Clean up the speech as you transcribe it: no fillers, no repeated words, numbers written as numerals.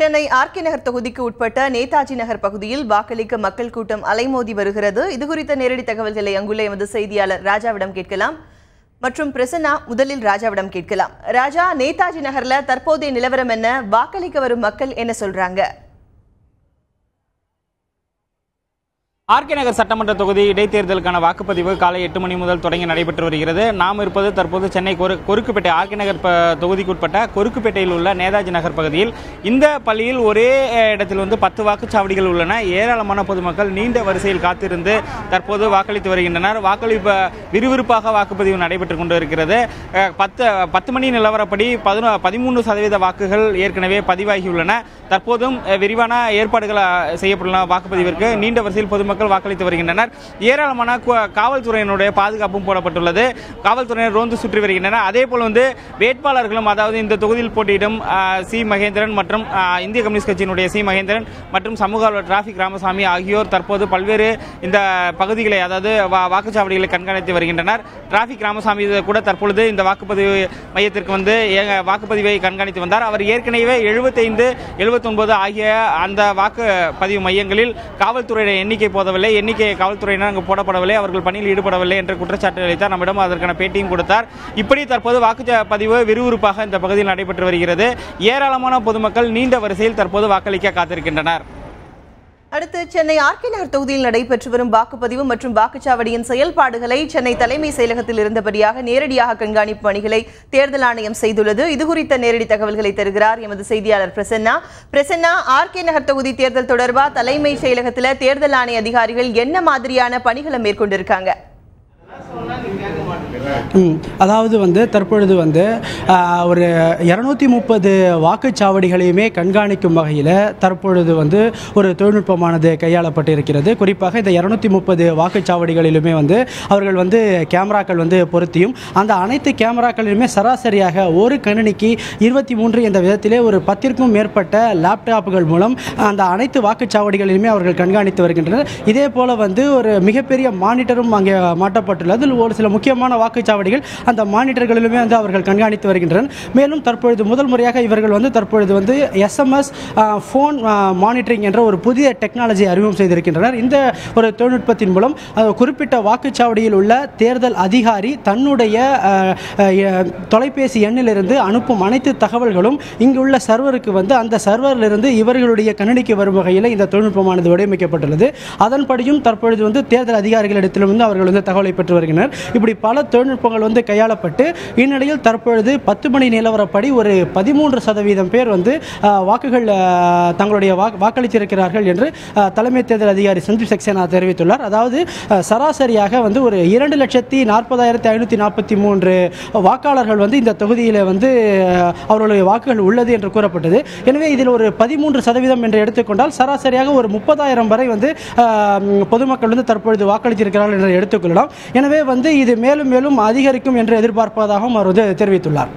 Chennai RK நகர் தொகுதிக்கு உட்பட்ட நேதாஜி நகர் பகுதியில் வாக்களிக்க மக்கள் கூட்டம் அலைமோதி வருகிறது. இதுகுறித்த நேரடி தகவல்களை அங்குள்ள எமது செய்தியாளர் ராஜாவிடம் கேட்கலாம். மற்றும் பிரசன்னா, முதலில் ராஜாவிடம் கேட்கலாம். ராஜா, நேதாஜி நகர்ல தற்போதைய நிலவரம் என்ன? வாக்களிக்க வரும் மக்கள் என்ன சொல்றாங்க? ஆர்கே நகர் சட்டமன்ற தொகுதி இடைத்தேர்தலுக்கான வாக்குப்பதிவு காலை 8 மணி முதல் தொடங்கி நடைபெற்று வருகிறது. நாம் இருப்பது தற்போது சென்னை கொருக்குப்பேட்டை ஆர்கே நகர் தொகுதிக்குட்பட்ட கொருக்குப்பேட்டையில் உள்ள நேதாஜி நகர் பகுதியில். இந்த பள்ளியில் ஒரே இடத்தில் 10 வாக்குச்சாவடிகள் உள்ளன. ஏராளமான பொதுமக்கள் நீண்ட வரிசையில் காத்திருந்து தற்போது வாக்களித்து வருகின்றனர். வாக்களிப்பு விறுவிறுப்பாக வாக்குப்பதிவு நடைபெற்றுக் கொண்டு இருக்கிறது. 10 மணி நிலவரப்படி 13% வாக்குகள் ஏற்கனவே பதிவாகியுள்ளன. தற்போதும் விரிவான ஏற்பாடுகள் செய்யப்பட்டுள்ள வாக்குப்பதிவிற்கு நீண்ட வரிசையில் பொதுமக்கள் வாக்களித்து வருகின்றனர். ஏராளமான காவல்துறையினுடைய பாதுகாப்பும் போடப்பட்டுள்ளது. காவல்துறையினர் ரோந்து சுற்றி வருகின்றனர். அதே போல வேட்பாளர்களும், அதாவது இந்த தொகுதியில் போட்டியிடும் சி மகேந்திரன் மற்றும் இந்திய கம்யூனிஸ்ட் கட்சியினுடைய சி மகேந்திரன் மற்றும் சமூக ஆர்வலர் டிராபிக் ராமசாமி ஆகியோர் தற்போது பல்வேறு இந்த பகுதிகளை, அதாவது வாக்குச்சாவடிகளை கண்காணித்து வருகின்றனர். டிராபிக் ராமசாமி கூட தற்பொழுது இந்த வாக்குப்பதிவு மையத்திற்கு வாக்குப்பதிவை கண்காணித்து வந்தார். அவர் ஏற்கனவே 75, 79 ஆகிய அந்த வாக்குப்பதிவு மையங்களில் காவல்துறையினர் எண்ணிக்கை காவல்துறையினர் அங்கு போடப்படவில்லை, அவர்கள் பணியில் ஈடுபடவில்லை என்ற குற்றச்சாட்டு அளித்தார். நம்மிடம் அதற்கான பேட்டியும் கொடுத்தார். இப்படி தற்போது வாக்குப்பதிவு விறுவிறுப்பாக இந்த பகுதியில் நடைபெற்று வருகிறது. ஏராளமான பொதுமக்கள் நீண்ட வரிசையில் தற்போது வாக்களிக்க காத்திருக்கின்றனர். அடுத்து, சென்னை ஆர்கே நகர் தொகுதியில் நடைபெற்று வரும் வாக்குப்பதிவு மற்றும் வாக்குச்சாவடியின் செயல்பாடுகளை சென்னை தலைமை செயலகத்தில் இருந்தபடியாக நேரடியாக கண்காணிப்பு பணிகளை தேர்தல் ஆணையம் செய்துள்ளது. இதுகுறித்த நேரடி தகவல்களை தருகிறார் எமது செய்தியாளர் பிரசன்னா. ஆர்கே நகர் தொகுதி தேர்தல் தொடர்பாக தலைமை செயலகத்தில் தேர்தல் ஆணைய அதிகாரிகள் என்ன மாதிரியான பணிகளை மேற்கொண்டிருக்காங்க? அதாவது தற்பொழுது ஒரு 230 வாக்குச்சாவடிகளையுமே கண்காணிக்கும் வகையில் தற்பொழுது ஒரு தொழில்நுட்பமானது கையாளப்பட்டிருக்கிறது. குறிப்பாக இந்த 230 வாக்குச்சாவடிகளிலுமே அவர்கள் கேமராக்கள் பொருத்தியும் அந்த அனைத்து கேமராக்களிலுமே சராசரியாக ஒரு கணினிக்கு 23 என்ற விதத்திலே ஒரு 10க்கும் மேற்பட்ட லேப்டாப்புகள் மூலம் அந்த அனைத்து வாக்குச்சாவடிகளிலுமே அவர்கள் கண்காணித்து வருகின்றனர். இதே போல ஒரு மிகப்பெரிய மானிட்டரும் அங்கே மாட்டப்பட்டுள்ளது. ஒரு சில முக்கியமான வாக்குச்சாவடிகள் அந்த மானிட்டர்களிலுமே அவர்கள் கண்காணித்து வருகின்றனர். மேலும் தற்பொழுது முதல் முறையாக இவர்கள் தற்பொழுது SMS ஃபோன் மானிட்டரிங் என்ற ஒரு புதிய டெக்னாலஜி அறிமுகம் செய்திருக்கின்றனர். இந்த ஒரு தொழில்நுட்பத்தின் மூலம் குறிப்பிட்ட வாக்குச்சாவடியில் உள்ள தேர்தல் அதிகாரி தன்னுடைய தொலைபேசி எண்ணிலிருந்து அனுப்பும் அனைத்து தகவல்களும் இங்குள்ள சர்வருக்கு அந்த சர்வரிலிருந்து இவர்களுடைய கணினிக்கு வரும் வகையில் இந்த தொழில்நுட்பமானது வடிவமைக்கப்பட்டுள்ளது. அதன்படியும் தற்பொழுது தேர்தல் அதிகாரிகளிடத்திலும் அவர்கள் தகவலை பெற்று வருகின்றனர். இப்படி பல தொழில்நுட்பங்கள் கையாளப்பட்டு இந்நிலையில் தற்பொழுது 10 மணி நிலவரப்படி ஒரு 13% பேர் வாக்குகள் தங்களுடைய வாக்களித்திருக்கிறார்கள் என்று தலைமை தேர்தல் அதிகாரி சஞ்சீவ் சக்சேனா தெரிவித்துள்ளார். அதாவது சராசரியாக ஒரு 2,60,543 வாக்காளர்கள் இந்த தொகுதியில் அவர்களுடைய வாக்குகள் உள்ளது என்று கூறப்பட்டது. எனவே இதில் ஒரு 13% என்று எடுத்துக்கொண்டால் சராசரியாக ஒரு 30,000 வரை பொதுமக்கள் தற்பொழுது வாக்களித்திருக்கிறார்கள் என்று எடுத்துக்கொள்ளலாம். எனவே இது மேலும் மேலும் அதிகரிக்கும் என்று எதிர்பார்ப்பதாகவும் அவர் தெரிவித்துள்ளார்.